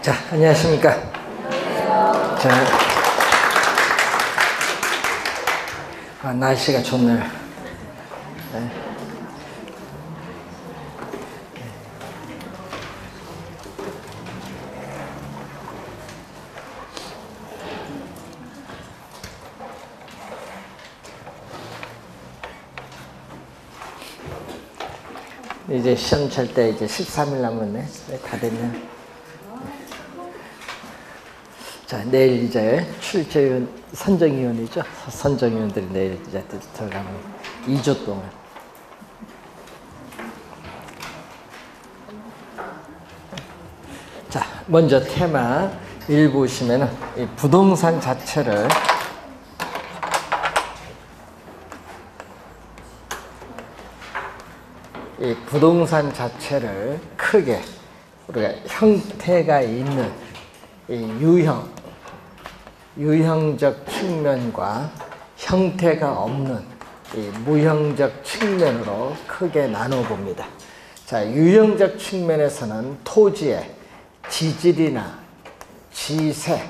자, 안녕하십니까. 자, 날씨가 좋네요. 네. 이제 시험 칠 때 이제 13일 남았네. 다 됐네. 자, 내일 이제 출제위원, 선정위원이죠. 선정위원들이 내일 이제 들어가면 2주 동안. 자, 먼저 테마 1 보시면은 이 부동산 자체를 크게 우리가 형태가 있는 이 유형적 측면과 형태가 없는 이 무형적 측면으로 크게 나눠 봅니다. 자, 유형적 측면에서는 토지의 지질이나 지세,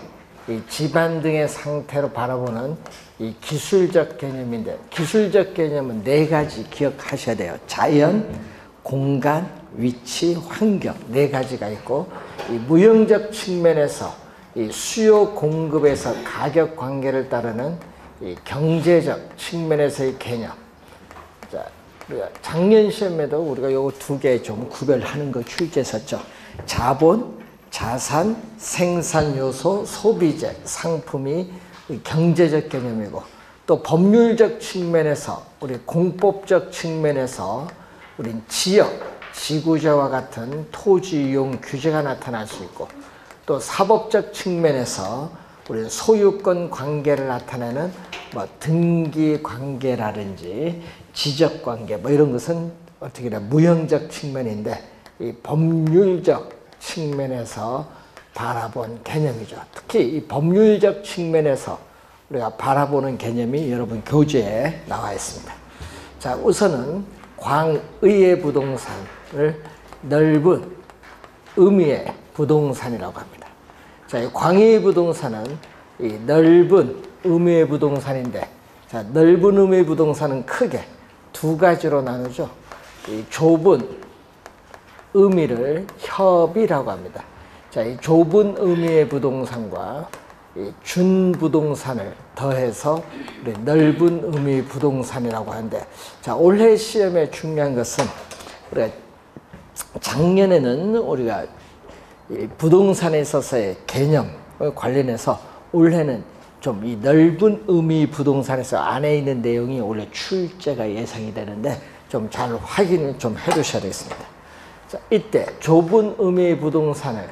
이 지반 등의 상태로 바라보는 이 기술적 개념인데, 기술적 개념은 4가지 기억하셔야 돼요. 자연, 공간, 위치, 환경 4가지가 있고, 이 무형적 측면에서 이 수요 공급에서 가격 관계를 따르는 이 경제적 측면에서의 개념. 자, 우리가 작년 시험에도 우리가 요 2개 좀 구별하는 거 출제했었죠. 자본, 자산, 생산 요소, 소비재, 상품이 경제적 개념이고, 또 법률적 측면에서 우리 공법적 측면에서 우린 지역, 지구제와 같은 토지 이용 규제가 나타날 수 있고, 또 사법적 측면에서 우리 소유권 관계를 나타내는 뭐 등기 관계라든지 지적 관계 뭐 이런 것은 어떻게 보면 무형적 측면인데, 이 법률적 측면에서 바라본 개념이죠. 특히 이 법률적 측면에서 우리가 바라보는 개념이 여러분 교재에 나와 있습니다. 자, 우선은 광의의 부동산을 넓은 의미의 부동산이라고 합니다. 자, 이 광의의 부동산은 이 넓은 의미의 부동산인데, 자, 넓은 의미의 부동산은 크게 2가지로 나누죠. 이 좁은 의미를 협이라고 합니다. 자, 이 좁은 의미의 부동산과 이 준부동산을 더해서 우리 넓은 의미의 부동산이라고 하는데, 자, 올해 시험에 중요한 것은 우리가 작년에는 우리가 이 부동산에 있어서의 개념 관련해서 올해는 좀 이 넓은 의미 부동산에서 안에 있는 내용이 원래 출제가 예상이 되는데 좀 잘 확인을 좀 해두셔야 되겠습니다. 자, 이때 좁은 의미의 부동산을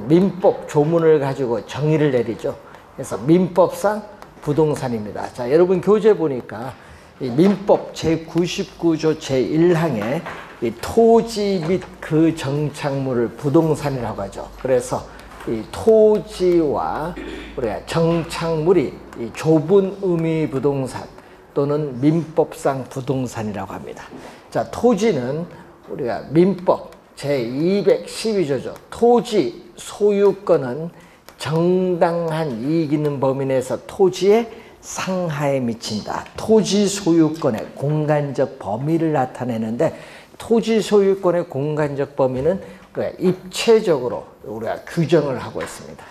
민법 조문을 가지고 정의를 내리죠. 그래서 민법상 부동산입니다. 자, 여러분 교재 보니까 이 민법 제99조 제1항에 이 토지 및 그 정착물을 부동산이라고 하죠. 그래서 이 토지와 우리가 정착물이 이 좁은 의미 부동산 또는 민법상 부동산이라고 합니다. 자, 토지는 우리가 민법 제212조죠. 토지 소유권은 정당한 이익 있는 범위 내에서 토지의 상하에 미친다. 토지 소유권의 공간적 범위를 나타내는데, 토지 소유권의 공간적 범위는 우리가 입체적으로 우리가 규정을 하고 있습니다.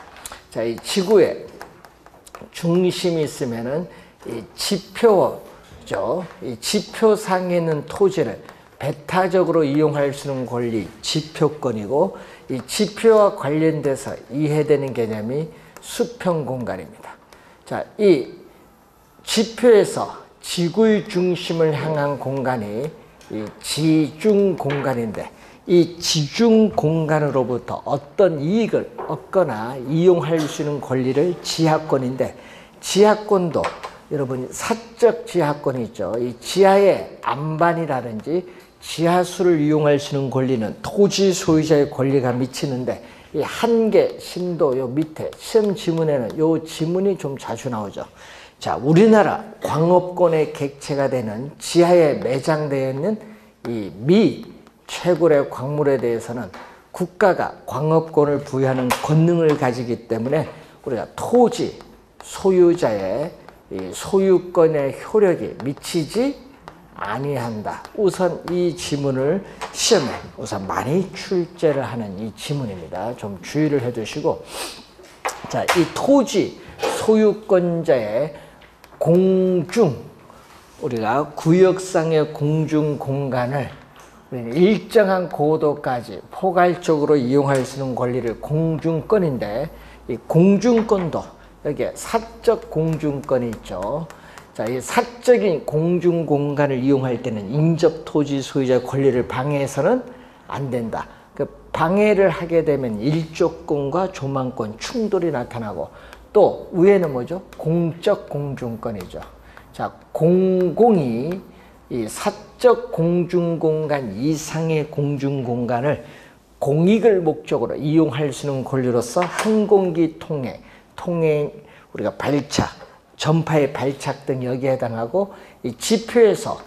자, 이 지구에 중심이 있으면은 이 지표죠. 이 지표상에 있는 토지를 배타적으로 이용할 수 있는 권리, 지표권이고, 이 지표와 관련돼서 이해되는 개념이 수평 공간입니다. 자, 이 지표에서 지구의 중심을 향한 공간이 이 지중 공간인데, 이 지중 공간으로부터 어떤 이익을 얻거나 이용할 수 있는 권리를 지하권인데, 지하권도 여러분 사적 지하권이 있죠. 이 지하의 안반이라든지 지하수를 이용할 수 있는 권리는 토지 소유자의 권리가 미치는데, 이 한계, 신도 요 밑에 시험 지문에는 요 지문이 좀 자주 나오죠. 자, 우리나라 광업권의 객체가 되는 지하에 매장되어 있는 이 미 최고의 광물에 대해서는 국가가 광업권을 부여하는 권능을 가지기 때문에 우리가 토지 소유자의 이 소유권의 효력이 미치지 아니한다. 우선 이 지문을 시험에 우선 많이 출제를 하는 이 지문입니다. 좀 주의를 해두시고, 자, 이 토지 소유권자의 공중, 우리가 구역상의 공중 공간을 우리는 일정한 고도까지 포괄적으로 이용할 수 있는 권리를 공중권인데, 이 공중권도 여기에 사적 공중권이 있죠. 자, 이 사적인 공중 공간을 이용할 때는 인접 토지 소유자의 권리를 방해해서는 안 된다. 그 방해를 하게 되면 일조권과 조망권 충돌이 나타나고, 또 위에는 뭐죠? 공적 공중권이죠. 자, 공공이 이 사적 공중공간 이상의 공중공간을 공익을 목적으로 이용할 수 있는 권리로서 항공기 통행, 우리가 발착, 전파의 발착 등 여기에 해당하고, 이 지표에서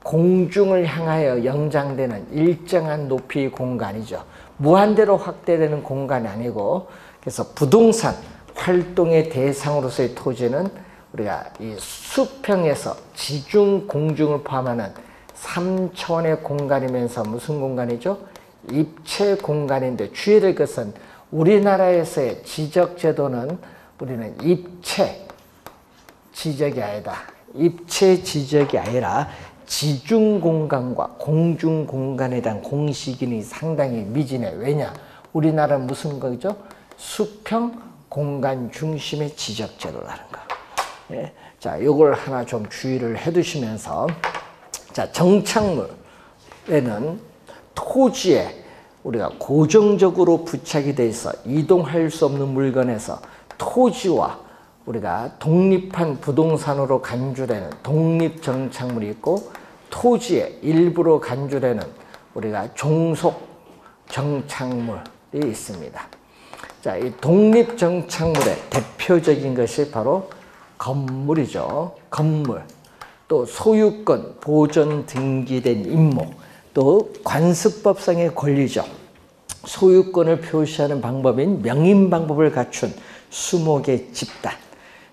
공중을 향하여 연장되는 일정한 높이의 공간이죠. 무한대로 확대되는 공간이 아니고, 그래서 부동산 활동의 대상으로서의 토지는 우리가 이 수평에서 지중 공중을 포함하는 3차원의 공간이면서 무슨 공간이죠? 입체 공간인데, 주의될 것은 우리나라에서의 지적 제도는 우리는 입체 지적이 아니다. 입체 지적이 아니라 지중 공간과 공중 공간에 대한 공식이 상당히 미진해. 왜냐? 우리나라는 무슨 거죠? 수평 공간 중심의 지적 제도라는 거. 예. 자, 요걸 하나 좀 주의를 해 두시면서, 자, 정착물에는 토지에 우리가 고정적으로 부착이 돼 있어 이동할 수 없는 물건에서 토지와 우리가 독립한 부동산으로 간주되는 독립정착물이 있고, 토지의 일부로 간주되는 우리가 종속정착물이 있습니다. 자, 이 독립정착물의 대표적인 것이 바로 건물이죠. 건물, 또 소유권 보존 등기된 임목, 또 관습법상의 권리죠. 소유권을 표시하는 방법인 명인 방법을 갖춘 수목의 집단,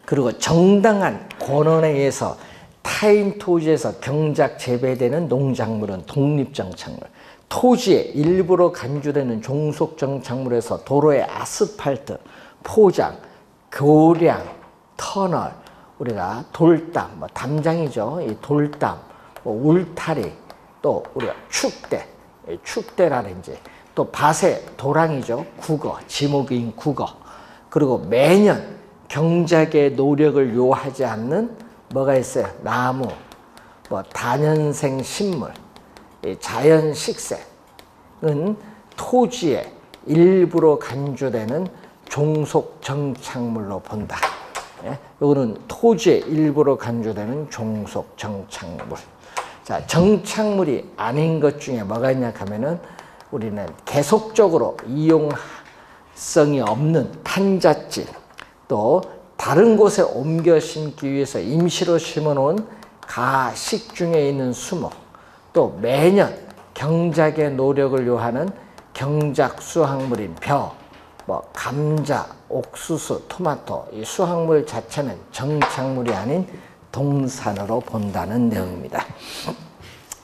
그리고 정당한 권원에 의해서 타인 토지에서 경작 재배되는 농작물은 독립정착물, 토지에 일부러 간주되는 종속정착물에서 도로의 아스팔트, 포장, 교량, 터널, 우리가 돌담, 뭐 담장이죠. 이 돌담, 뭐 울타리, 또 우리가 축대, 축대라든지, 또 밭의 도랑이죠. 국어, 지목인 국어. 그리고 매년 경작의 노력을 요하지 않는 뭐가 있어요? 나무, 뭐 다년생 식물, 자연 식생은 토지에 일부러 간주되는 종속 정착물로 본다. 예? 이거는 토지에 일부러 간주되는 종속 정착물. 자, 정착물이 아닌 것 중에 뭐가 있냐 하면은 우리는 계속적으로 이용성이 없는 판잣집, 또 다른 곳에 옮겨 심기 위해서 임시로 심어놓은 가식 중에 있는 수목, 또 매년 경작의 노력을 요하는 경작 수확물인 벼, 뭐 감자, 옥수수, 토마토, 이 수확물 자체는 정착물이 아닌 동산으로 본다는 내용입니다.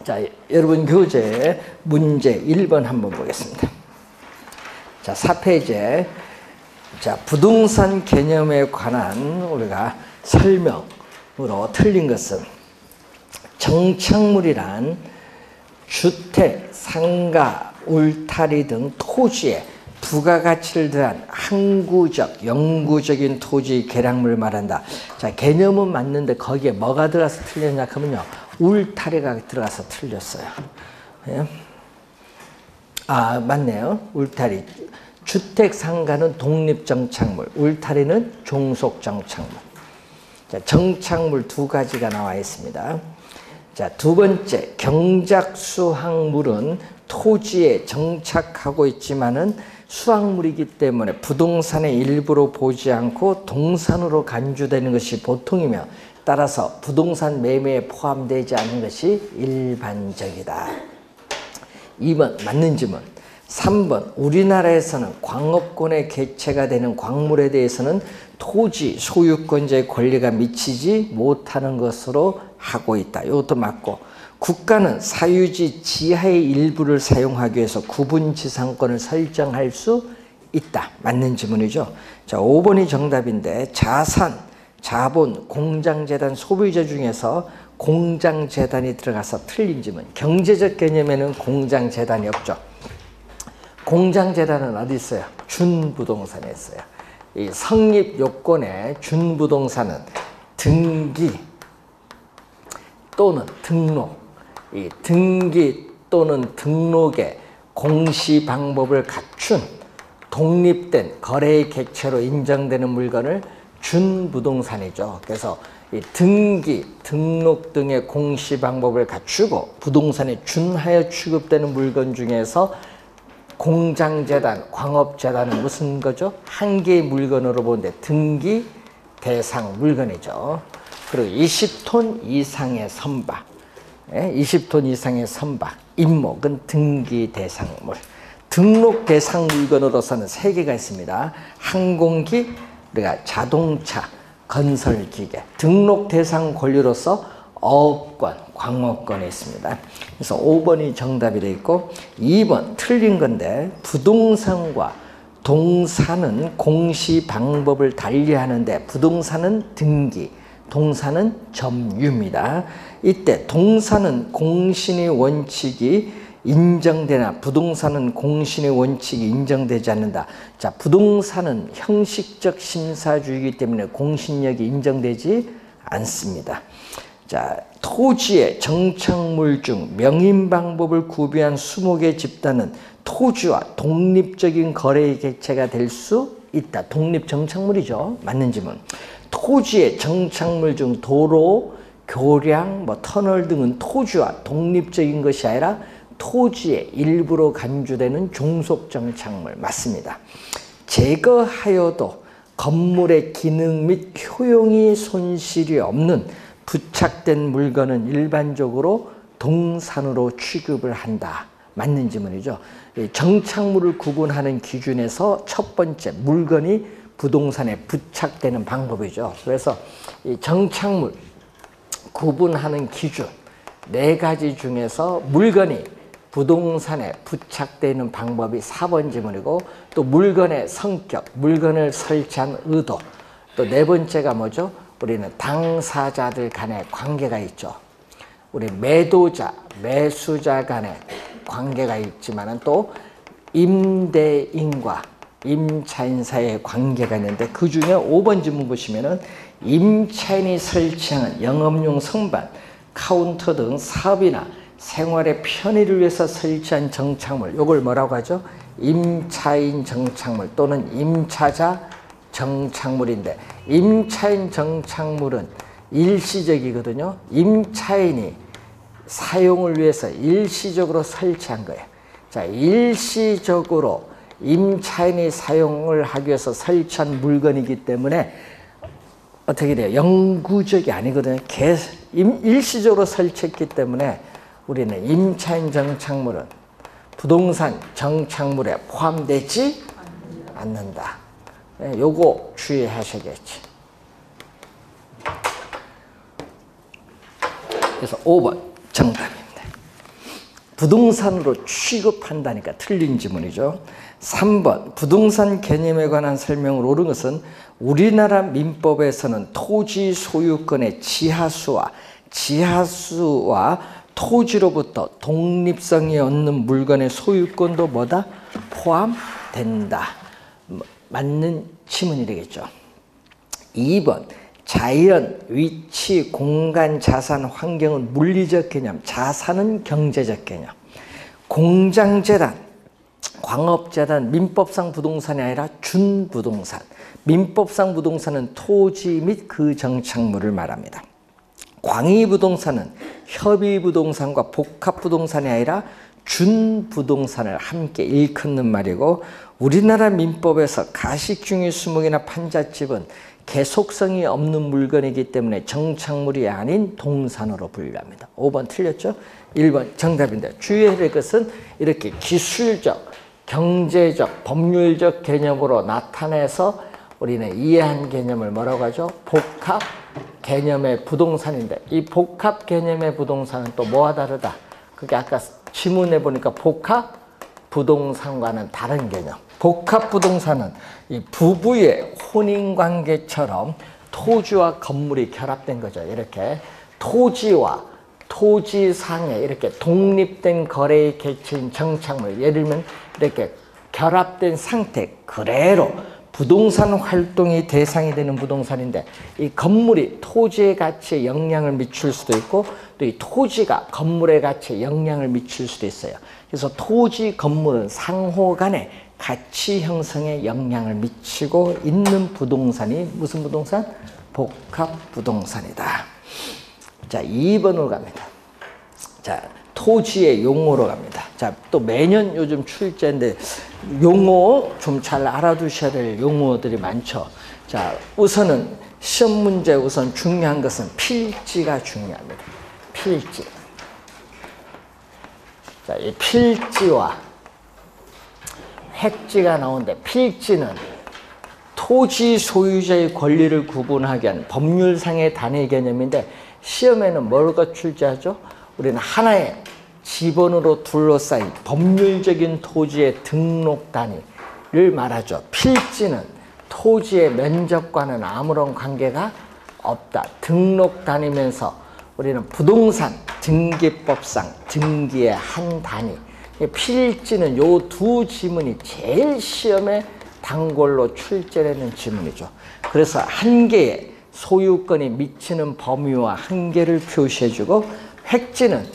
자, 여러분 교재 문제 1번 한번 보겠습니다. 자, 4페이지에 자, 부동산 개념에 관한 우리가 설명으로 틀린 것은, 정착물이란 주택, 상가, 울타리 등 토지에 부가가치를 더한 항구적, 영구적인 토지 개량물을 말한다. 자, 개념은 맞는데 거기에 뭐가 들어가서 틀렸냐 하면요, 울타리가 들어가서 틀렸어요. 예? 아, 맞네요. 울타리. 주택, 상가는 독립정착물, 울타리는 종속정착물. 자, 정착물 두 가지가 나와 있습니다. 자, 두 번째, 경작수확물은 토지에 정착하고 있지만은 수확물이기 때문에 부동산의 일부로 보지 않고 동산으로 간주되는 것이 보통이며, 따라서 부동산 매매에 포함되지 않은 것이 일반적이다. 2번 맞는 지문. 3번 우리나라에서는 광업권의 개체가 되는 광물에 대해서는 토지 소유권자의 권리가 미치지 못하는 것으로 하고 있다. 이것도 맞고, 국가는 사유지 지하의 일부를 사용하기 위해서 구분지상권을 설정할 수 있다. 맞는 지문이죠. 자, 5번이 정답인데, 자산, 자본, 공장재단, 소비자 중에서 공장재단이 들어가서 틀린 지문. 경제적 개념에는 공장재단이 없죠. 공장재단은 어디 있어요? 준부동산에 있어요. 이 성립 요건에 준부동산은 등기 또는 등록, 이 등기 또는 등록의 공시 방법을 갖춘 독립된 거래의 객체로 인정되는 물건을 준부동산이죠. 그래서 이 등기, 등록 등의 공시 방법을 갖추고 부동산에 준하여 취급되는 물건 중에서 공장재단, 광업재단은 무슨 거죠? 한 개의 물건으로 보는데 등기 대상 물건이죠. 그리고 20톤 이상의 선박, 20톤 이상의 선박, 임목은 등기 대상물. 등록 대상 물건으로서는 3개가 있습니다. 항공기, 우리가 자동차, 건설기계. 등록 대상 권리로서 어업권, 광업권에 있습니다. 그래서 5번이 정답이 되어 있고, 2번 틀린 건데, 부동산과 동산은 공시 방법을 달리하는데 부동산은 등기, 동산은 점유입니다. 이때 동산은 공신의 원칙이 인정되나 부동산은 공신의 원칙이 인정되지 않는다. 자, 부동산은 형식적 심사주의이기 때문에 공신력이 인정되지 않습니다. 자, 토지의 정착물 중 명인 방법을 구비한 20개 집단은 토지와 독립적인 거래의 객체가 될 수 있다. 독립 정착물이죠. 맞는 지문. 토지의 정착물 중 도로, 교량, 터널 등은 토지와 독립적인 것이 아니라 토지의 일부로 간주되는 종속 정착물. 맞습니다. 제거하여도 건물의 기능 및 효용이 손실이 없는 부착된 물건은 일반적으로 동산으로 취급을 한다. 맞는 지문이죠. 정착물을 구분하는 기준에서 첫 번째, 물건이 부동산에 부착되는 방법이죠. 그래서 이 정착물 구분하는 기준 4가지 중에서 물건이 부동산에 부착되는 방법이 4번 지문이고, 또 물건의 성격, 물건을 설치한 의도, 또 4번째가 뭐죠? 우리는 당사자들 간의 관계가 있죠. 우리 매도자, 매수자 간의 관계가 있지만은 또 임대인과 임차인 사이의 관계가 있는데, 그 중에 5번 지문 보시면은 임차인이 설치하는 영업용 선반, 카운터 등 사업이나 생활의 편의를 위해서 설치한 정착물, 이걸 뭐라고 하죠? 임차인 정착물 또는 임차자 정착물인데, 임차인 정착물은 일시적이거든요. 임차인이 사용을 위해서 일시적으로 설치한 거예요. 자, 일시적으로 임차인이 사용을 하기 위해서 설치한 물건이기 때문에 어떻게 돼요? 영구적이 아니거든요. 일시적으로 설치했기 때문에 우리는 임차인 정착물은 부동산 정착물에 포함되지 않는다. 요거 주의하셔야겠지. 그래서 5번 정답입니다. 부동산으로 취급한다니까 틀린 지문이죠. 3번 부동산 개념에 관한 설명을 옳은 것은 우리나라 민법에서는 토지 소유권의 지하수와 토지로부터 독립성이 없는 물건의 소유권도 뭐다? 포함된다. 맞는 지문이 되겠죠. 2번 자연, 위치, 공간, 자산, 환경은 물리적 개념, 자산은 경제적 개념. 공장재단, 광업재단, 민법상 부동산이 아니라 준부동산. 민법상 부동산은 토지 및 그 정착물을 말합니다. 광의부동산은 협의부동산과 복합부동산이 아니라 준부동산을 함께 일컫는 말이고, 우리나라 민법에서 가식중의 수목이나 판잣집은 계속성이 없는 물건이기 때문에 정착물이 아닌 동산으로 분류합니다. 5번 틀렸죠? 1번 정답인데, 주의해야 될 것은 이렇게 기술적, 경제적, 법률적 개념으로 나타내서 우리는 이해한 개념을 뭐라고 하죠? 복합 개념의 부동산인데, 이 복합 개념의 부동산은 또 뭐와 다르다? 그게 아까 지문에 보니까 복합 부동산과는 다른 개념. 복합 부동산은 이 부부의 혼인관계처럼 토지와 건물이 결합된 거죠. 이렇게 토지와 토지상에 이렇게 독립된 거래의 개체인 정착물, 예를 들면 이렇게 결합된 상태 그대로 부동산 활동이 대상이 되는 부동산인데, 이 건물이 토지의 가치에 영향을 미칠 수도 있고 또 이 토지가 건물의 가치에 영향을 미칠 수도 있어요. 그래서 토지, 건물은 상호 간에 가치 형성에 영향을 미치고 있는 부동산이 무슨 부동산? 복합 부동산이다. 자, 2번으로 갑니다. 자, 토지의 용어로 갑니다. 자, 또 매년 요즘 출제인데 용어 좀 잘 알아두셔야 될 용어들이 많죠. 자, 우선은 시험 문제 우선 중요한 것은 필지가 중요합니다. 필지. 자, 이 필지와 획지가 나오는데, 필지는 토지 소유자의 권리를 구분하기 위한 법률상의 단위 개념인데, 시험에는 뭐가 출제하죠? 우리는 하나의 지번으로 둘러싸인 법률적인 토지의 등록 단위를 말하죠. 필지는 토지의 면적과는 아무런 관계가 없다. 등록 단위면서 우리는 부동산 등기법상 등기의 한 단위. 필지는 요 두 지문이 제일 시험에 단골로 출제되는 지문이죠. 그래서 한 개의 소유권이 미치는 범위와 한계를 표시해주고, 획지는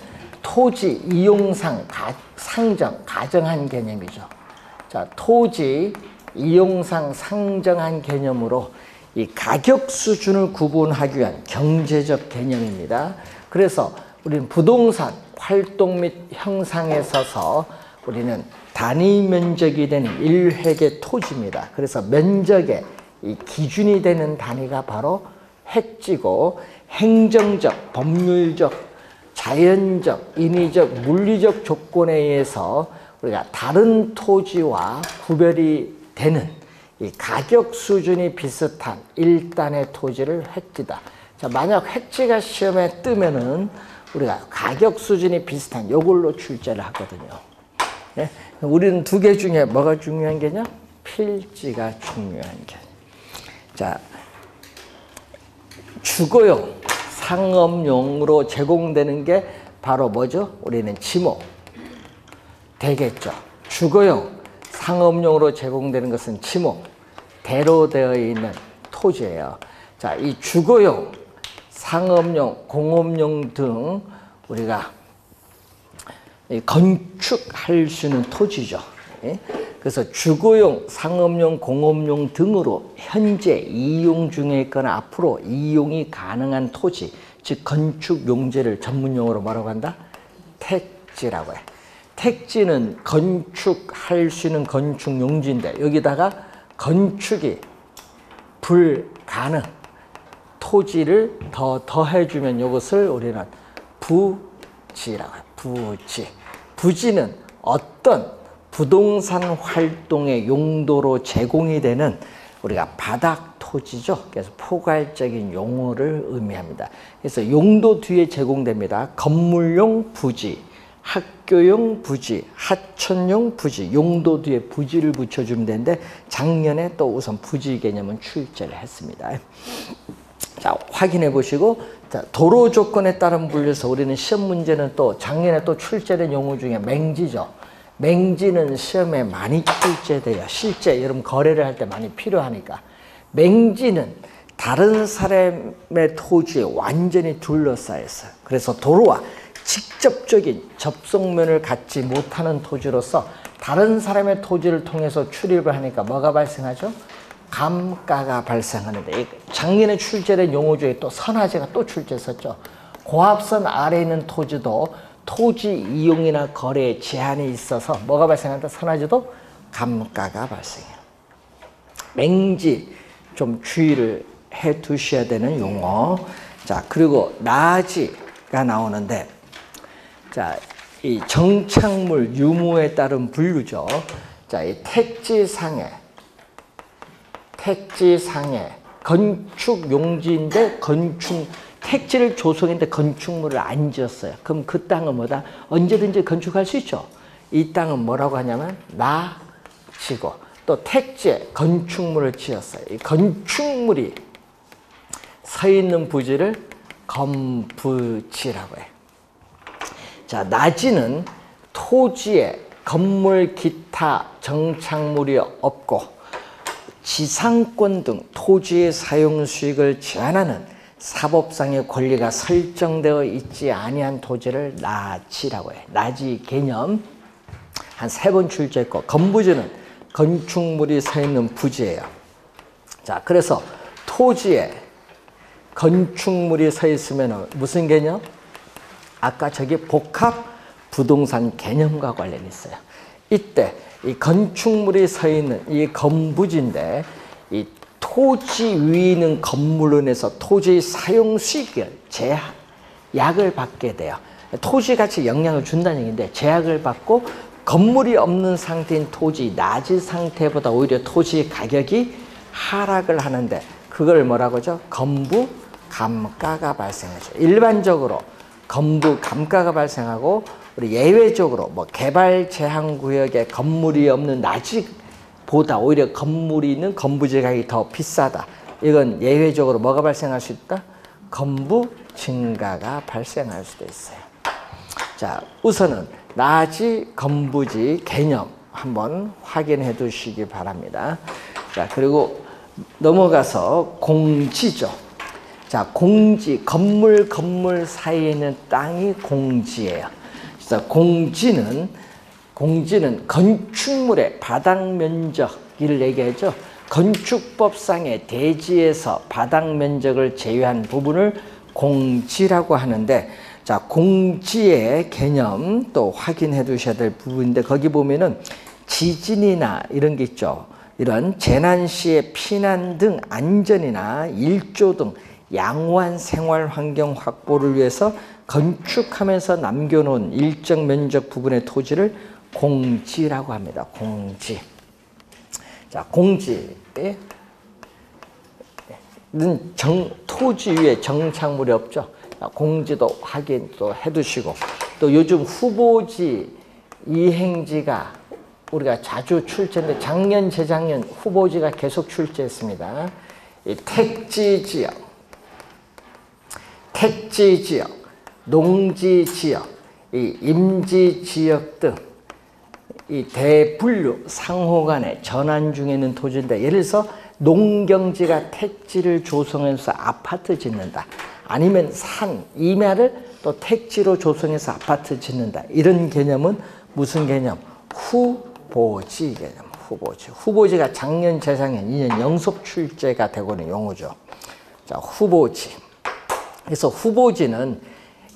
토지 이용상 상정, 가정한 개념이죠. 자, 토지 이용상 상정한 개념으로 이 가격 수준을 구분하기 위한 경제적 개념입니다. 그래서 우리는 부동산 활동 및 형상에 있어서 우리는 단위 면적이 되는 일획의 토지입니다. 그래서 면적의 이 기준이 되는 단위가 바로 획지고, 행정적, 법률적, 자연적, 인위적, 물리적 조건에 의해서 우리가 다른 토지와 구별이 되는 이 가격 수준이 비슷한 일단의 토지를 획지다. 자, 만약 획지가 시험에 뜨면은 우리가 가격 수준이 비슷한 요걸로 출제를 하거든요. 네? 우리는 두 개 중에 뭐가 중요한 개념? 필지가 중요한 개념. 자, 주거용, 상업용으로 제공되는 게 바로 뭐죠? 우리는 지목 되겠죠. 주거용, 상업용으로 제공되는 것은 지목, 대로 되어 있는 토지예요. 자, 이 주거용, 상업용, 공업용 등 우리가 건축할 수 있는 토지죠. 그래서 주거용, 상업용, 공업용 등으로 현재 이용 중에 있거나 앞으로 이용이 가능한 토지, 즉 건축 용지를 전문용어로 뭐라고 한다? 택지라고 해. 택지는 건축할 수 있는 건축 용지인데, 여기다가 건축이 불가능 토지를 더해주면 이것을 우리는 부지라고 해요. 부지. 부지는 어떤 부동산 활동의 용도로 제공이 되는 우리가 바닥 토지죠. 그래서 포괄적인 용어를 의미합니다. 그래서 용도 뒤에 제공됩니다. 건물용 부지, 학교용 부지, 하천용 부지, 용도 뒤에 부지를 붙여주면 되는데, 작년에 또 우선 부지 개념은 출제를 했습니다. 자, 확인해 보시고, 자, 도로 조건에 따른 분류에서 우리는 시험 문제는 또 작년에 또 출제된 용어 중에 맹지죠. 맹지는 시험에 많이 출제돼요. 실제 여러분 거래를 할 때 많이 필요하니까. 맹지는 다른 사람의 토지에 완전히 둘러싸여 있어요. 그래서 도로와 직접적인 접속면을 갖지 못하는 토지로서 다른 사람의 토지를 통해서 출입을 하니까 뭐가 발생하죠? 감가가 발생하는데, 작년에 출제된 용어 중에 또 선화제가 또 출제했었죠. 고압선 아래에 있는 토지도 토지 이용이나 거래에 제한이 있어서 뭐가 발생한다? 선화제도 감가가 발생해요. 맹지 좀 주의를 해 두셔야 되는 용어. 자, 그리고 나지가 나오는데, 자, 이 정착물 유무에 따른 분류죠. 자, 이 택지상에 건축 용지인데 택지를 조성했는데 건축물을 안 지었어요. 그럼 그 땅은 뭐다? 언제든지 건축할 수 있죠. 이 땅은 뭐라고 하냐면 나지고, 또 택지에 건축물을 지었어요. 이 건축물이 서 있는 부지를 건부지라고 해요. 자, 나지는 토지에 건물 기타 정착물이 없고 지상권 등 토지의 사용 수익을 제한하는 사법상의 권리가 설정되어 있지 아니한 토지를 나지라고 해요. 나지 개념 한 3번 출제했고, 건부지는 건축물이 서 있는 부지예요. 자, 그래서 토지에 건축물이 서 있으면 무슨 개념? 아까 저기 복합 부동산 개념과 관련이 있어요. 이때 이 건축물이 서 있는 이 건부지인데, 이 토지 위에 있는 건물로 인해서 토지의 사용 수익을 제약을 받게 돼요. 토지 가치 영향을 준다는 얘기인데, 제약을 받고 건물이 없는 상태인 토지, 낮은 상태보다 오히려 토지 가격이 하락을 하는데, 그걸 뭐라고 하죠? 건부 감가가 발생하죠. 일반적으로 건부 감가가 발생하고, 우리 예외적으로 뭐 개발 제한 구역에 건물이 없는 낮이보다 오히려 건물이 있는 건부지 가격이 더 비싸다. 이건 예외적으로 뭐가 발생할 수 있다? 건부 증가가 발생할 수도 있어요. 자, 우선은 나지 건부지 개념 한번 확인해 두시기 바랍니다. 자, 그리고 넘어가서 공지죠. 자, 공지, 건물 사이에 있는 땅이 공지예요. 그래서 공지는 건축물의 바닥 면적을 얘기하죠. 건축법상의 대지에서 바닥 면적을 제외한 부분을 공지라고 하는데, 자, 공지의 개념 또 확인해 두셔야 될 부분인데, 거기 보면은 지진이나 이런 게 있죠. 이런 재난 시의 피난 등 안전이나 일조 등 양호한 생활 환경 확보를 위해서 건축하면서 남겨놓은 일정 면적 부분의 토지를 공지라고 합니다. 공지. 자, 공지는 토지 위에 정착물이 없죠. 공지도 확인 또 해두시고, 또 요즘 후보지 이행지가 우리가 자주 출제인데, 작년 재작년 후보지가 계속 출제했습니다. 이 택지지역, 농지지역, 이 임지지역 등 이 대분류 상호 간의 전환 중에 있는 토지인데, 예를 들어서 농경지가 택지를 조성해서 아파트 짓는다. 아니면 산, 임야를 또 택지로 조성해서 아파트 짓는다. 이런 개념은 무슨 개념? 후보지 개념, 후보지. 후보지가 작년, 재작년 2년 연속 출제가 되고 있는 용어죠. 자, 후보지. 그래서 후보지는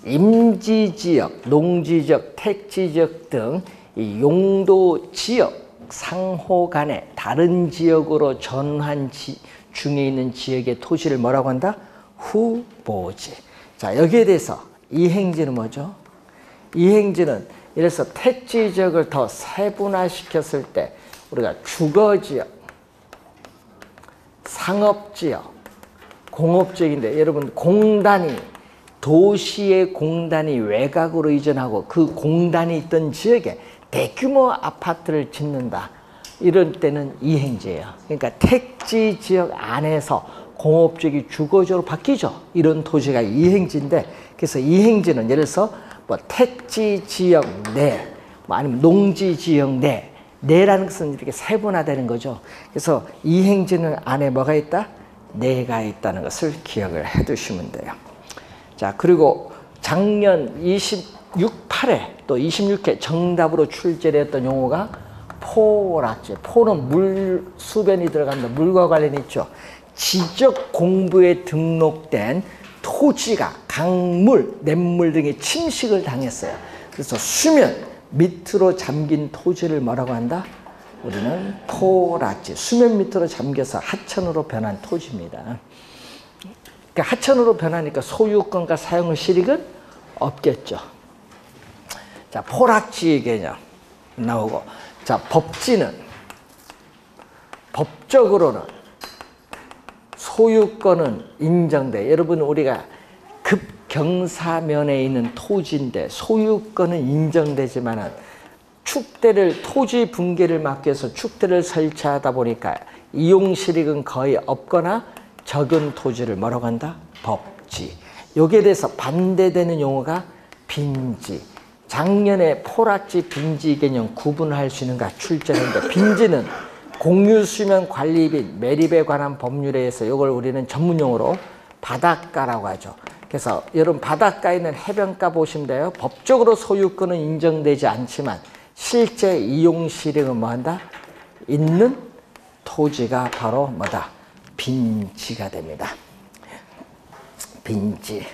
임지지역, 농지지역, 택지지역 등 이 용도 지역 상호 간의 다른 지역으로 전환 중에 있는 지역의 토지를 뭐라고 한다? 후보지. 자, 여기에 대해서 이행지는 뭐죠? 이행지는 예를 들어서 택지 지역을 더 세분화시켰을 때 우리가 주거지역, 상업지역, 공업지역인데, 여러분 공단이, 도시의 공단이 외곽으로 이전하고 그 공단이 있던 지역에 대규모 아파트를 짓는다. 이럴 때는 이행지예요. 그러니까 택지 지역 안에서 공업지역이 주거지역으로 바뀌죠. 이런 토지가 이행지인데, 그래서 이행지는 예를 들어서 뭐 택지 지역 내, 뭐 아니면 농지 지역 내라는 것은 이렇게 세분화되는 거죠. 그래서 이행지는 안에 뭐가 있다? 내가 있다는 것을 기억을 해 두시면 돼요. 자, 그리고 작년 26회에 또 26회 정답으로 출제되었던 용어가 포락지. 포는 물, 수변이 들어간다. 물과 관련이 있죠. 지적 공부에 등록된 토지가 강물, 냇물 등의 침식을 당했어요. 그래서 수면 밑으로 잠긴 토지를 뭐라고 한다? 우리는 포락지. 수면 밑으로 잠겨서 하천으로 변한 토지입니다. 그러니까 하천으로 변하니까 소유권과 사용의 실익은 없겠죠. 자, 포락지 개념 나오고, 자, 자, 법지는 법적으로는 소유권은 인정돼. 여러분, 우리가 급경사면에 있는 토지인데 소유권은 인정되지만은 축대를, 토지 붕괴를 막기 위해서 축대를 설치하다 보니까 이용실익은 거의 없거나 적은 토지를 뭐라고 한다? 법지. 여기에 대해서 반대되는 용어가 빈지. 작년에 포락지 빈지 개념 구분할 수 있는가 출제했는데, 빈지는 공유수면 관리 및 매립에 관한 법률에 의해서 이걸 우리는 전문용어로 바닷가라고 하죠. 그래서 여러분, 바닷가에 있는 해변가 보시면 돼요. 법적으로 소유권은 인정되지 않지만 실제 이용실익은 뭐한다? 있는 토지가 바로 뭐다? 빈지가 됩니다. 빈지.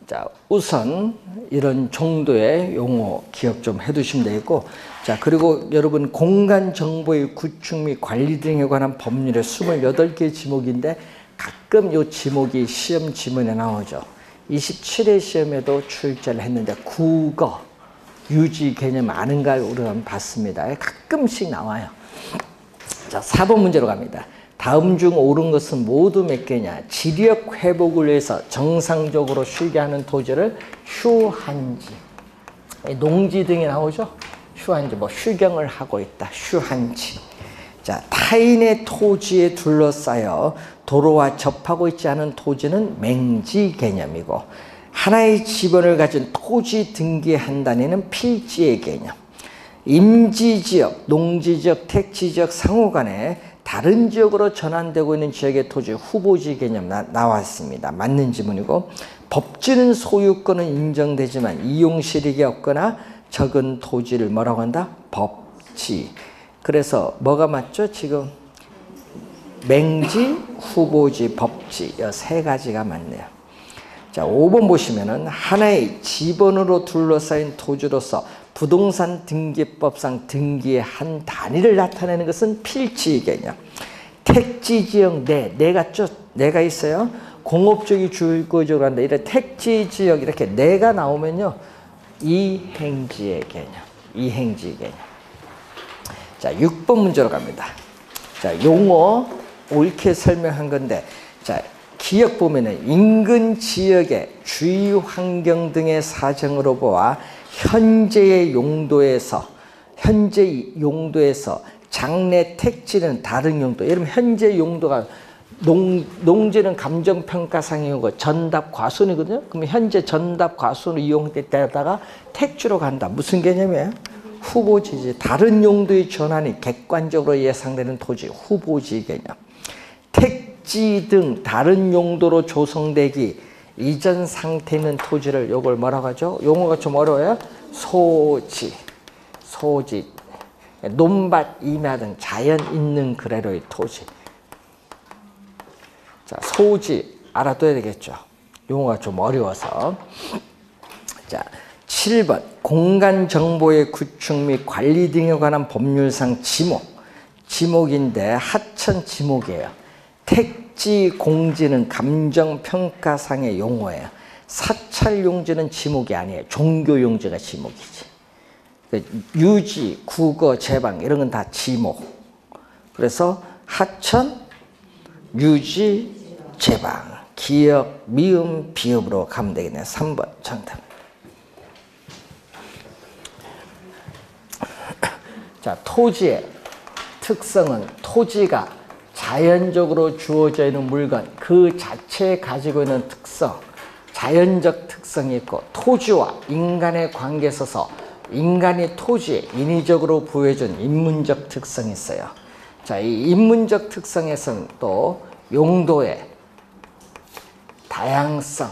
자, 우선 이런 정도의 용어 기억 좀 해두시면 되겠고, 자, 그리고 여러분, 공간 정보의 구축 및 관리 등에 관한 법률의 28개 지목인데 가끔 이 지목이 시험 지문에 나오죠. 27회 시험에도 출제를 했는데 국어, 유지 개념 아는가를 우리가 봤습니다. 가끔씩 나와요. 자, 4번 문제로 갑니다. 다음 중 옳은 것은 모두 몇 개냐? 지력 회복을 위해서 정상적으로 쉬게 하는 토지를 휴한지. 농지 등이 나오죠? 휴한지, 뭐 휴경을 하고 있다. 휴한지. 자, 타인의 토지에 둘러싸여 도로와 접하고 있지 않은 토지는 맹지 개념이고, 하나의 지번을 가진 토지 등기 한 단위는 필지의 개념. 임지지역, 농지지역, 택지지역 상호 간에 다른 지역으로 전환되고 있는 지역의 토지 후보지 개념 나왔습니다. 맞는 지문이고, 법지는 소유권은 인정되지만 이용실익이 없거나 적은 토지를 뭐라고 한다? 법지. 그래서 뭐가 맞죠? 지금 맹지, 후보지, 법지 이 세 가지가 맞네요. 자, 5번 보시면은 하나의 지번으로 둘러싸인 토지로서 부동산 등기법상 등기의 한 단위를 나타내는 것은 필지 개념. 택지지역 내가 있어요. 공업적이 주거지역으로 한다. 이런 택지지역 이렇게 내가 나오면요, 이행지의 개념. 이행지 개념. 자, 6번 문제로 갑니다. 자, 용어 옳게 설명한 건데, 자, 기억 보면은 인근 지역의 주위 환경 등의 사정으로 보아 현재 용도에서 장래 택지는 다른 용도. 여러분, 현재 용도가 농지는 감정평가상이고 전답 과수이거든요. 그러면 현재 전답 과수로 이용되다가 택지로 간다. 무슨 개념이에요? 후보지지. 다른 용도의 전환이 객관적으로 예상되는 토지, 후보지 개념. 택지 등 다른 용도로 조성되기 이전 상태에 있는 토지를 요걸 뭐라고 하죠? 용어가 좀 어려워요. 소지. 논밭, 임야 등 자연 있는 그래로의 토지. 자, 소지 알아둬야 되겠죠. 용어가 좀 어려워서. 자, 7번 공간 정보의 구축 및 관리 등에 관한 법률상 지목인데 하천 지목이에요. 택지 공지는 감정평가상의 용어예요. 사찰 용지는 지목이 아니에요. 종교 용지가 지목이지. 유지, 국어, 제방 이런 건 다 지목. 그래서 하천, 유지, 제방, 기역, 미음, 비읍으로 가면 되겠네요. 3번 정답. 자, 토지의 특성은 토지가 자연적으로 주어져 있는 물건 그 자체에 가지고 있는 특성, 자연적 특성이 있고, 토지와 인간의 관계에 있어서 인간이 토지에 인위적으로 부여해준 인문적 특성이 있어요. 자, 이 인문적 특성에서는 또 용도의 다양성,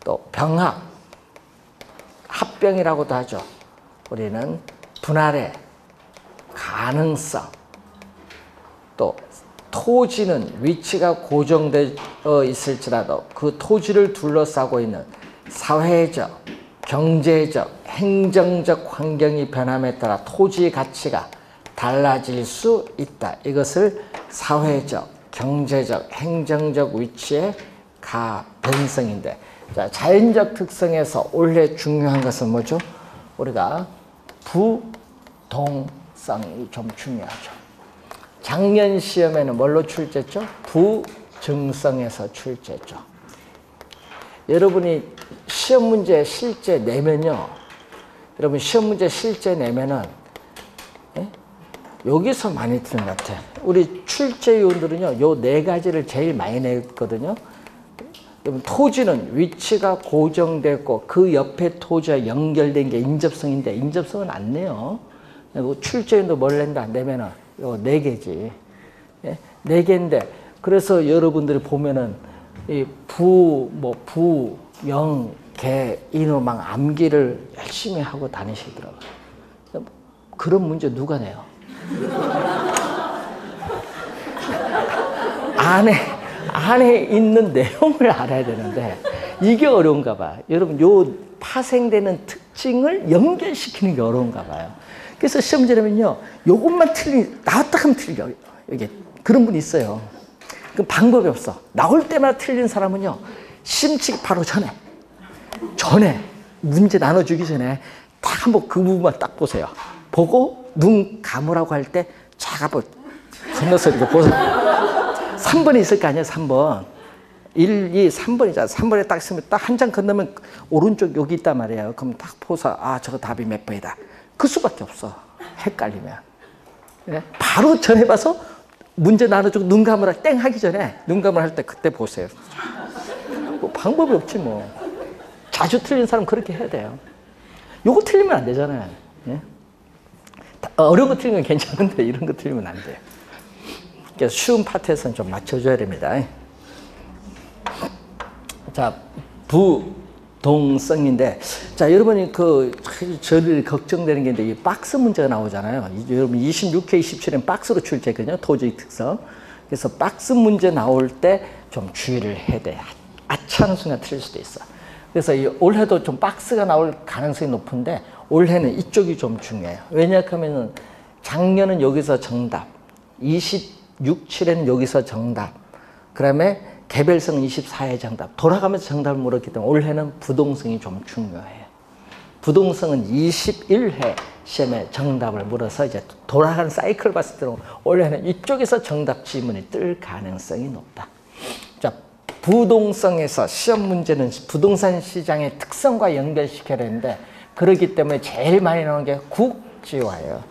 또 병합, 합병이라고도 하죠. 우리는 분할의 가능성, 또 토지는 위치가 고정되어 있을지라도 그 토지를 둘러싸고 있는 사회적, 경제적, 행정적 환경이 변함에 따라 토지의 가치가 달라질 수 있다. 이것을 사회적, 경제적, 행정적 위치의 가변성인데, 자, 자연적 특성에서 원래 중요한 것은 뭐죠? 우리가 부동성이 좀 중요하죠. 작년 시험에는 뭘로 출제했죠? 부증성에서 출제했죠. 여러분이 시험 문제 실제 내면요. 여러분 시험 문제 실제 내면은 여기서 많이 틀린 것 같아. 우리 출제위원들은요, 요 네 가지를 제일 많이 냈거든요. 토지는 위치가 고정됐고 그 옆에 토지와 연결된 게 인접성인데 인접성은 안 내요. 출제위원도 뭘 낸다 안 되면은 요 네 개지. 네 개인데 그래서 여러분들이 보면은 이 부, 영, 개, 인호 막 암기를 열심히 하고 다니시더라고요. 그런 문제 누가 내요? 안에 있는 내용을 알아야 되는데 이게 어려운가 봐. 여러분 요 파생되는 특징을 연결시키는 게 어려운가 봐요. 그래서 시험지라면요 요것만 나왔다 하면 틀려. 이게 그런 분이 있어요. 그 방법이 없어. 나올 때마다 틀린 사람은요 시험치기 바로 전에 문제 나눠주기 전에 딱 한번 그 부분만 딱 보세요. 보고 눈 감으라고 할 때 쫙 한번 건너서 이렇게 보세요. 3번이 있을 거 아니에요. 3번 1, 2, 3번이잖아. 3번에 딱 있으면 딱 한 장 건너면 오른쪽 여기 있단 말이에요. 그럼 딱 보서 저거 답이 몇 번이다. 그 수밖에 없어. 헷갈리면. 바로 전해봐서 문제 나눠주고 눈 감으라 땡 하기 전에 눈 감으라 할 때 그때 보세요. 뭐 방법이 없지 뭐. 자주 틀린 사람 그렇게 해야 돼요. 요거 틀리면 안 되잖아요. 어려운 거 틀리면 괜찮은데 이런 거 틀리면 안 돼요. 그래서 쉬운 파트에서는 좀 맞춰줘야 됩니다. 자, 부동성인데, 자, 여러분이 저를 걱정되는 게 있는데, 이 박스 문제가 나오잖아요. 여러분 26회, 27회는 박스로 출제했거든요. 토지의 특성. 그래서 박스 문제 나올 때 좀 주의를 해야 돼. 아차하는 순간 틀릴 수도 있어. 그래서 올해도 좀 박스가 나올 가능성이 높은데, 올해는 이쪽이 좀 중요해요. 왜냐하면 작년은 여기서 정답, 26, 7에는 여기서 정답, 그 다음에 개별성 24회 정답, 돌아가면서 정답을 물었기 때문에 올해는 부동성이 좀 중요해요. 부동성은 21회 시험에 정답을 물어서 이제 돌아가는 사이클을 봤을 때는 올해는 이쪽에서 정답 지문이 뜰 가능성이 높다. 자, 부동성에서 시험 문제는 부동산 시장의 특성과 연결시켜야 되는데 그렇기 때문에 제일 많이 나오는 게 국지화예요.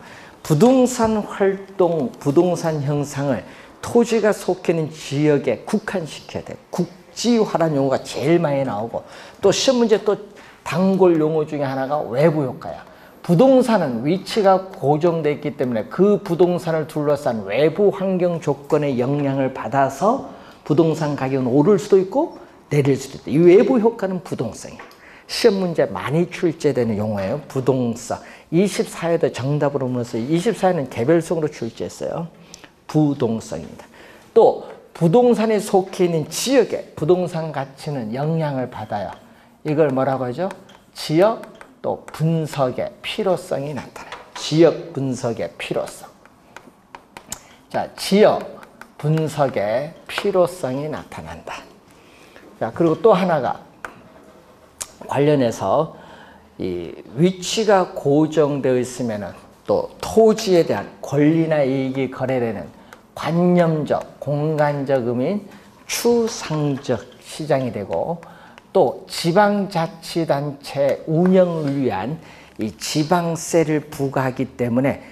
부동산 활동, 부동산 형상을 토지가 속해 있는 지역에 국한시켜야 돼. 국지화라는 용어가 제일 많이 나오고 또 시험 문제 또 단골 용어 중에 하나가 외부 효과야. 부동산은 위치가 고정되어 있기 때문에 그 부동산을 둘러싼 외부 환경 조건의 영향을 받아서 부동산 가격은 오를 수도 있고 내릴 수도 있다. 이 외부 효과는 부동성이에요. 시험 문제 많이 출제되는 용어예요. 부동성. 24회도 정답으로 물었어요. 24회는 개별성으로 출제했어요. 부동성입니다. 또 부동산에 속해 있는 지역에 부동산 가치는 영향을 받아요. 이걸 뭐라고 하죠? 지역 또 분석의 필요성이 나타나요. 지역 분석의 필요성. 자, 지역 분석의 필요성이 나타난다. 자, 그리고 또 하나가 관련해서 이 위치가 고정되어 있으면은 또 토지에 대한 권리나 이익이 거래되는 관념적, 공간적 의미인 추상적 시장이 되고 또 지방자치단체 운영을 위한 이 지방세를 부과하기 때문에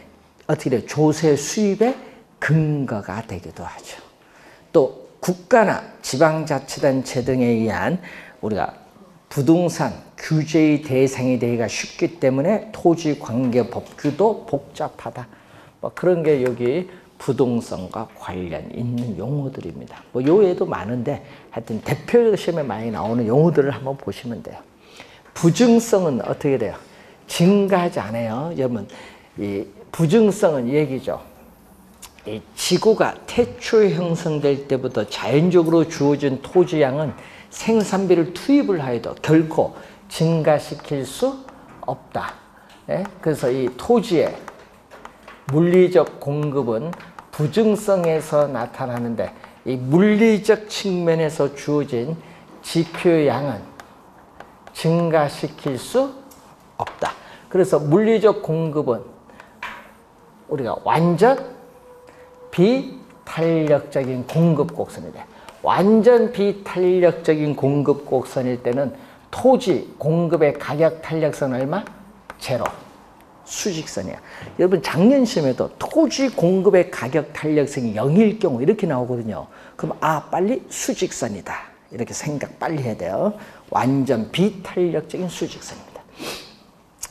어떻게 돼요? 조세 수입의 근거가 되기도 하죠. 또 국가나 지방자치단체 등에 의한 우리가 부동산 규제의 대상이 되기가 쉽기 때문에 토지관계 법규도 복잡하다. 뭐 그런 게 여기 부동산과 관련 있는 용어들입니다. 뭐 요 외에도 많은데 하여튼 대표적 시험에 많이 나오는 용어들을 한번 보시면 돼요. 부증성은 어떻게 돼요? 증가하지 않아요. 여러분, 이 부증성은 이 얘기죠. 이 지구가 태초에 형성될 때부터 자연적으로 주어진 토지량은 생산비를 투입을 하여도 결코 증가시킬 수 없다. 그래서 이 토지의 물리적 공급은 부증성에서 나타나는데 이 물리적 측면에서 주어진 지표량은 증가시킬 수 없다. 그래서 물리적 공급은 우리가 완전 비탄력적인 공급 곡선이다. 완전 비탄력적인 공급 곡선일 때는 토지 공급의 가격 탄력선 얼마? 제로. 수직선이야. 여러분 작년 시험에도 토지 공급의 가격 탄력성이 0일 경우 이렇게 나오거든요. 그럼 빨리 수직선이다. 이렇게 생각 빨리 해야 돼요. 완전 비탄력적인 수직선입니다.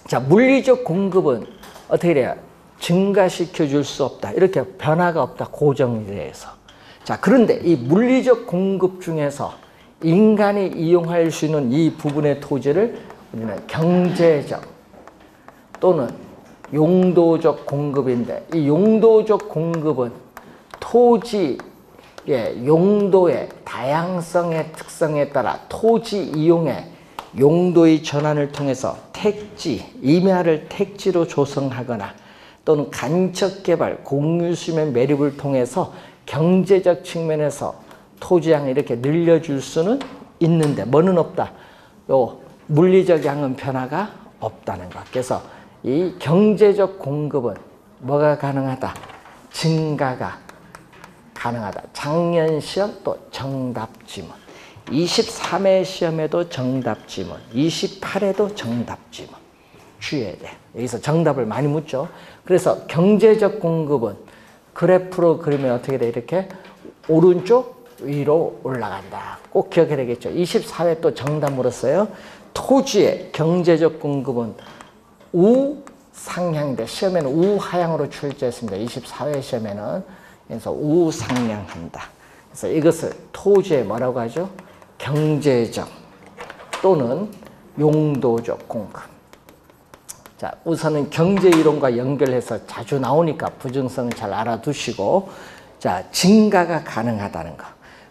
자, 물리적 공급은 어떻게 돼요? 증가시켜 줄 수 없다. 이렇게 변화가 없다. 고정에 대해서. 자, 그런데 이 물리적 공급 중에서 인간이 이용할 수 있는 이 부분의 토지를 우리는 경제적 또는 용도적 공급인데, 이 용도적 공급은 토지의 용도의 다양성의 특성에 따라 토지 이용의 용도의 전환을 통해서 택지, 임야를 택지로 조성하거나 또는 간척개발, 공유수면 매립을 통해서 경제적 측면에서 토지양을 이렇게 늘려줄 수는 있는데 뭐는 없다? 요 물리적 양은 변화가 없다는 것. 그래서 이 경제적 공급은 뭐가 가능하다? 증가가 가능하다. 작년 시험 또 정답 지문, 23회 시험에도 정답 지문, 28회도 정답 지문 주의해야 돼. 여기서 정답을 많이 묻죠. 그래서 경제적 공급은 그래프로 그리면 어떻게 돼? 이렇게 오른쪽 위로 올라간다. 꼭 기억해야 되겠죠. 24회 또 정답 물었어요. 토지의 경제적 공급은 우상향대. 시험에는 우하향으로 출제했습니다. 24회 시험에는. 그래서 우상향한다. 그래서 이것을 토지의 뭐라고 하죠? 경제적 또는 용도적 공급. 자, 우선은 경제 이론과 연결해서 자주 나오니까 부정성은 잘 알아두시고, 자, 증가가 가능하다는 거.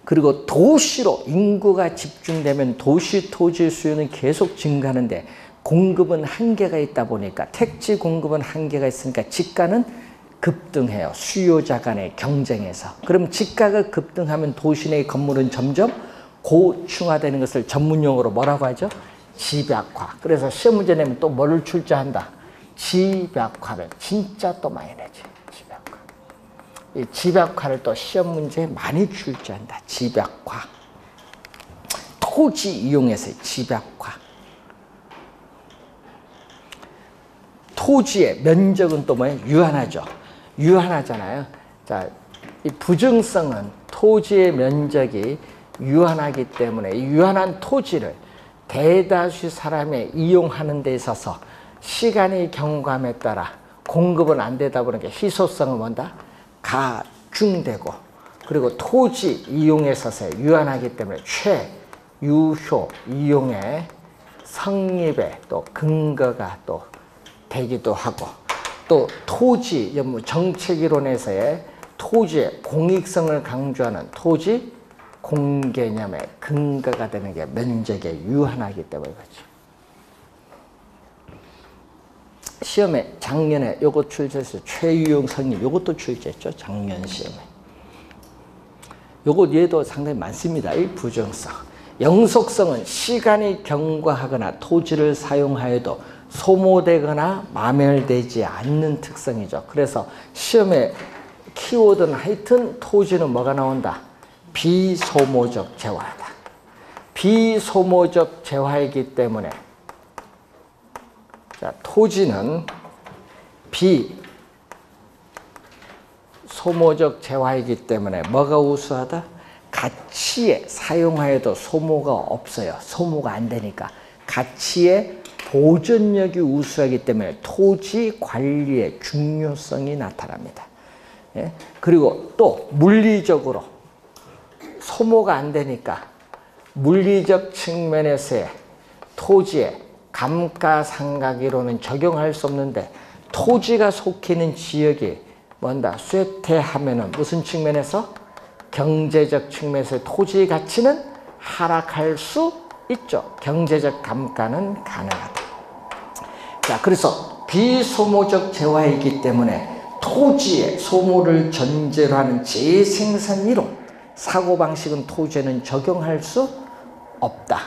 그리고 도시로 인구가 집중되면 도시 토지 수요는 계속 증가하는데 공급은 한계가 있다 보니까, 택지 공급은 한계가 있으니까 집가는 급등해요. 수요자 간의 경쟁에서. 그럼 집가가 급등하면 도시 내의 건물은 점점 고층화되는 것을 전문용어로 뭐라고 하죠? 집약화. 그래서 시험 문제 내면 또 뭐를 출제한다? 집약화를 진짜 또 많이 내지. 집약화. 이 집약화를 또 시험 문제에 많이 출제한다. 집약화. 토지 이용해서의 집약화. 토지의 면적은 또 뭐예요? 유한하죠. 유한하잖아요. 자, 이 부증성은 토지의 면적이 유한하기 때문에 이 유한한 토지를 대다수 사람이 이용하는 데 있어서 시간의 경과함에 따라 공급은 안 되다 보니까 희소성은 뭔다? 가중되고, 그리고 토지 이용에 있어서 유한하기 때문에 최유효 이용의 성립의 또 근거가 또 되기도 하고, 또 토지 정책이론에서의 토지의 공익성을 강조하는 토지 공개념의 근거가 되는 게 면적에 유한하기 때문에 그렇죠. 시험에 작년에 요거 출제했어요. 최유용 성립 요것도 출제했죠. 작년 시험에. 요거 얘도 상당히 많습니다. 이 부정성. 영속성은 시간이 경과하거나 토지를 사용하여도 소모되거나 마멸되지 않는 특성이죠. 그래서 시험에 키워드는 하여튼 토지는 뭐가 나온다? 비소모적 재화다. 비소모적 재화이기 때문에, 자, 토지는 비소모적 재화이기 때문에 뭐가 우수하다? 가치에 사용하여도 소모가 없어요. 소모가 안 되니까. 가치에 보존력이 우수하기 때문에 토지 관리의 중요성이 나타납니다. 예? 그리고 또 물리적으로 소모가 안 되니까 물리적 측면에서의 토지의 감가상각이론은 적용할 수 없는데, 토지가 속해 있는 지역이 뭔다? 쇠퇴하면은 무슨 측면에서? 경제적 측면에서 토지 가치는 하락할 수 있죠. 경제적 감가는 가능하다. 자, 그래서 비소모적 재화이기 때문에 토지의 소모를 전제로 하는 재생산 이론, 사고방식은 토지에는 적용할 수 없다.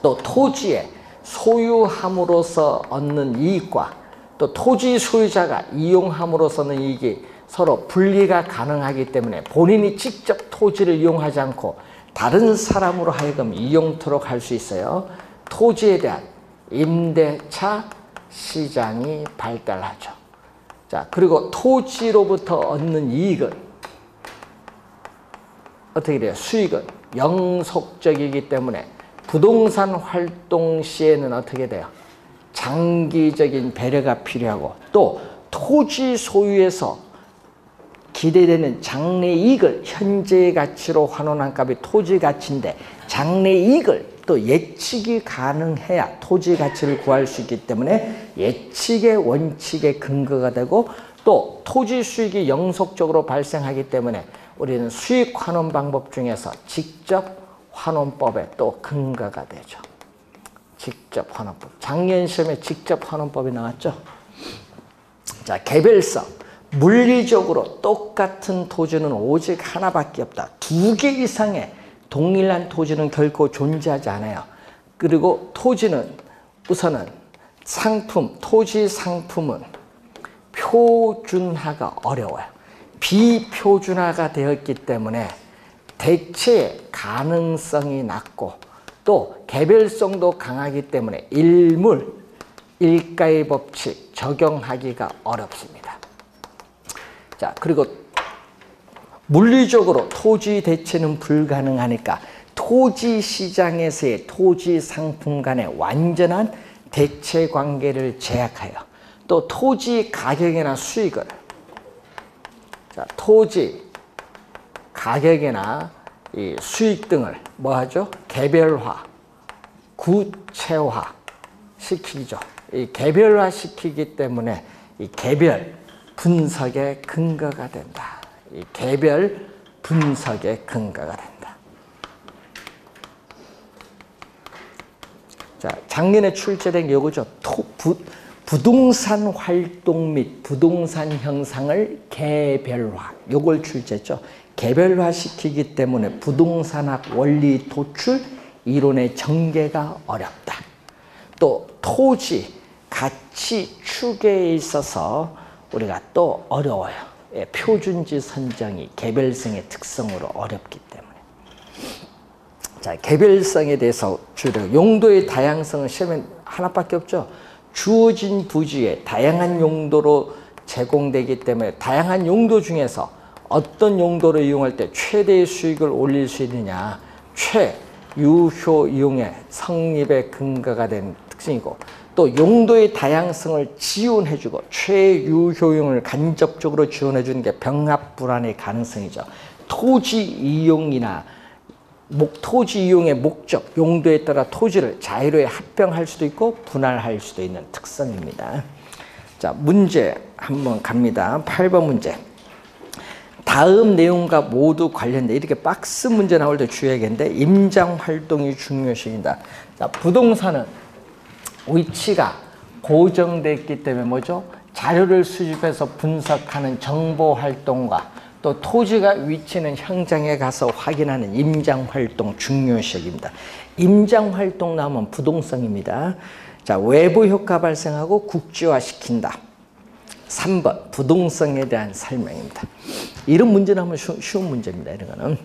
또 토지의 소유함으로써 얻는 이익과 또 토지 소유자가 이용함으로써는 이익이 서로 분리가 가능하기 때문에 본인이 직접 토지를 이용하지 않고 다른 사람으로 하여금 이용토록 할 수 있어요. 토지에 대한 임대차 시장이 발달하죠. 자, 그리고 토지로부터 얻는 이익은 어떻게 돼요? 수익은 영속적이기 때문에 부동산 활동 시에는 어떻게 돼요? 장기적인 배려가 필요하고 또 토지 소유에서 기대되는 장래이익을 현재의 가치로 환원한 값이 토지 가치인데 장래이익을 또 예측이 가능해야 토지 가치를 구할 수 있기 때문에 예측의 원칙의 근거가 되고 또 토지 수익이 영속적으로 발생하기 때문에 우리는 수익 환원 방법 중에서 직접 환원법에 또 근거가 되죠. 직접 환원법. 작년 시험에 직접 환원법이 나왔죠. 자, 개별성. 물리적으로 똑같은 토지는 오직 하나밖에 없다. 2개 이상의 동일한 토지는 결코 존재하지 않아요. 그리고 토지는 우선은 상품, 토지 상품은 표준화가 어려워요. 비표준화가 되었기 때문에 대체 가능성이 낮고 또 개별성도 강하기 때문에 일물, 일가의 법칙 적용하기가 어렵습니다. 자, 그리고 물리적으로 토지 대체는 불가능하니까 토지 시장에서의 토지 상품 간의 완전한 대체 관계를 제약하여 또 토지 가격이나 수익을 토지 가격이나 이 수익 등을 뭐 하죠? 개별화, 구체화 시키죠. 이 개별화 시키기 때문에 이 개별 분석의 근거가 된다. 이 개별 분석의 근거가 된다. 자, 작년에 출제된 게 이거죠. 부동산 활동 및 부동산 형상을 개별화. 요걸 출제했죠. 개별화 시키기 때문에 부동산학 원리 도출 이론의 전개가 어렵다. 또 토지 가치 추계에 있어서 우리가 또 어려워요. 예, 표준지 선정이 개별성의 특성으로 어렵기 때문에. 자, 개별성에 대해서 주로 용도의 다양성은 시험에 하나밖에 없죠. 주어진 부지에 다양한 용도로 제공되기 때문에 다양한 용도 중에서 어떤 용도를 이용할 때 최대의 수익을 올릴 수 있느냐, 최유효 이용의 성립의 근거가 된 특징이고 또 용도의 다양성을 지원해주고 최유효용을 간접적으로 지원해주는 게 병합불안의 가능성이죠. 토지 이용이나 토지 이용의 목적, 용도에 따라 토지를 자유로이 합병할 수도 있고 분할할 수도 있는 특성입니다. 자, 문제 한번 갑니다. 8번 문제. 다음 내용과 모두 관련된 이렇게 박스 문제 나올 때 주의하겠는데 임장 활동이 중요시입니다. 자, 부동산은 위치가 고정됐기 때문에 뭐죠? 자료를 수집해서 분석하는 정보 활동과 또 토지가 위치는 현장에 가서 확인하는 임장 활동 중요시입니다. 임장 활동 나오면 부동성입니다. 자, 외부 효과 발생하고 국지화시킨다. 3번 부동성에 대한 설명입니다. 이런 문제 나오면 쉬운 문제입니다. 이런 거는.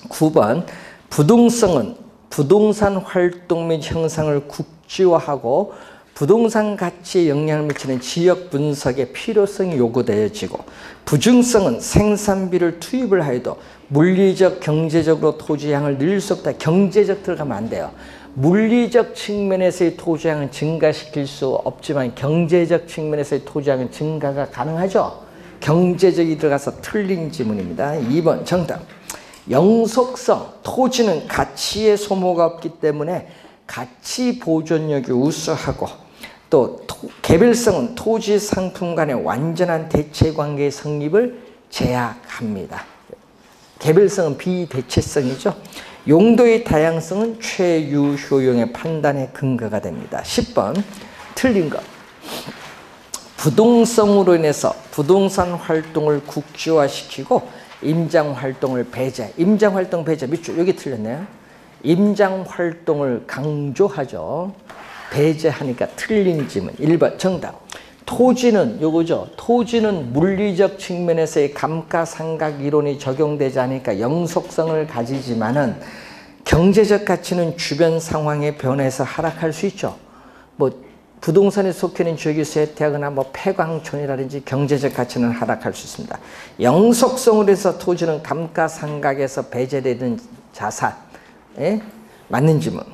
9번 부동성은 부동산 활동 및 형상을 국지화하고 부동산 가치에 영향을 미치는 지역 분석의 필요성이 요구되어지고 부증성은 생산비를 투입을 하여도 물리적, 경제적으로 토지양을 늘릴 수 없다. 경제적 들어가면 안 돼요. 물리적 측면에서의 토지양은 증가시킬 수 없지만 경제적 측면에서의 토지양은 증가가 가능하죠. 경제적이 들어가서 틀린 지문입니다. 2번 정답. 영속성, 토지는 가치의 소모가 없기 때문에 가치 보존력이 우수하고 또 개별성은 토지 상품 간의 완전한 대체관계의 성립을 제약합니다. 개별성은 비대체성이죠. 용도의 다양성은 최유효용의 판단의 근거가 됩니다. 10번 틀린 것. 부동성으로 인해서 부동산 활동을 국지화시키고 임장활동을 배제. 임장활동 배제 밑줄 여기 틀렸네요. 임장활동을 강조하죠. 배제하니까 틀린 질문. 1번 정답. 토지는 요거죠. 토지는 물리적 측면에서의 감가상각 이론이 적용되지 않으니까 영속성을 가지지만은 경제적 가치는 주변 상황에 변해서 하락할 수 있죠. 뭐 부동산에 속해 있는 지역에서 혜택하거나 뭐 폐광촌이라든지 경제적 가치는 하락할 수 있습니다. 영속성으로 해서 토지는 감가상각에서 배제되는 자산. 예? 맞는 질문.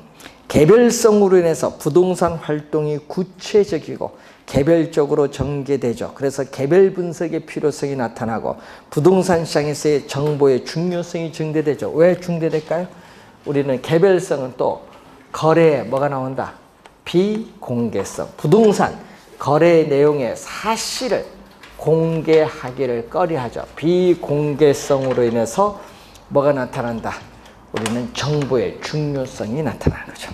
개별성으로 인해서 부동산 활동이 구체적이고 개별적으로 전개되죠. 그래서 개별 분석의 필요성이 나타나고 부동산 시장에서의 정보의 중요성이 증대되죠. 왜 증대될까요? 우리는 개별성은 또 거래에 뭐가 나온다? 비공개성. 부동산 거래 내용의 사실을 공개하기를 꺼려하죠. 비공개성으로 인해서 뭐가 나타난다? 우리는 정보의 중요성이 나타나는 거죠.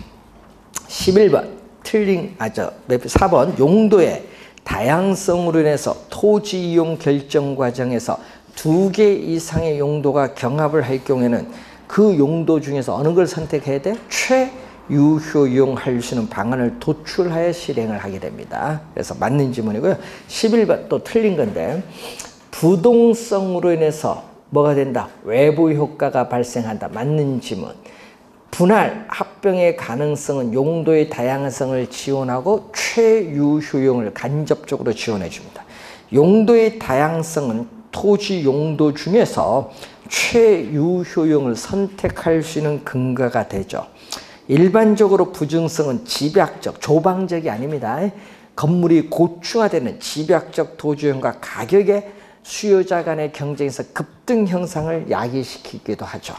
11번 4번 용도의 다양성으로 인해서 토지 이용 결정 과정에서 2개 이상의 용도가 경합을 할 경우에는 그 용도 중에서 어느 걸 선택해야 돼? 최유효용할 수 있는 방안을 도출하여 실행을 하게 됩니다. 그래서 맞는 질문이고요. 11번 또 틀린 건데 부동성으로 인해서 뭐가 된다? 외부 효과가 발생한다. 맞는 질문. 분할, 합병의 가능성은 용도의 다양성을 지원하고 최유효용을 간접적으로 지원해 줍니다. 용도의 다양성은 토지 용도 중에서 최유효용을 선택할 수 있는 근거가 되죠. 일반적으로 부증성은 집약적, 조방적이 아닙니다. 건물이 고층화되는 집약적 토지용과 가격의 수요자 간의 경쟁에서 급등 현상을 야기시키기도 하죠.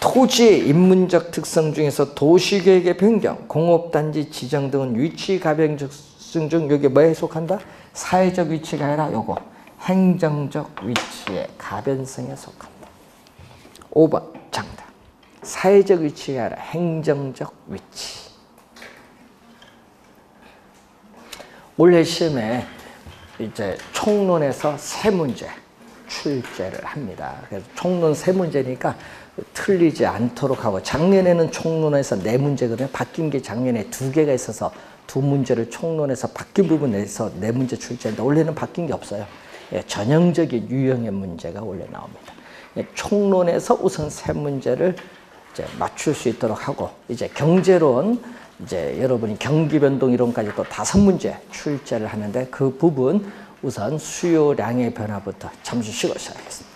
토지의 인문적 특성 중에서 도시계획의 변경, 공업단지 지정 등은 위치 가변성 중 여기 뭐에 속한다? 사회적 위치가 아니라 요거 행정적 위치의 가변성에 속한다. 5번 정답. 사회적 위치가 아니라 행정적 위치. 올해 시험에 이제 총론에서 3문제 출제를 합니다. 그래서 총론 3문제니까 틀리지 않도록 하고, 작년에는 총론에서 4문제거든요. 바뀐 게 작년에 2개가 있어서 2문제를 총론에서 바뀐 부분 내서 4문제 출제인데 올해는 바뀐 게 없어요. 예, 전형적인 유형의 문제가 원래 나옵니다. 예, 총론에서 우선 3문제를 이제 맞출 수 있도록 하고, 이제 경제론, 이제 여러분이 경기변동 이론까지 또 5문제 출제를 하는데 그 부분 우선 수요량의 변화부터 잠시 쉬고 시작하겠습니다.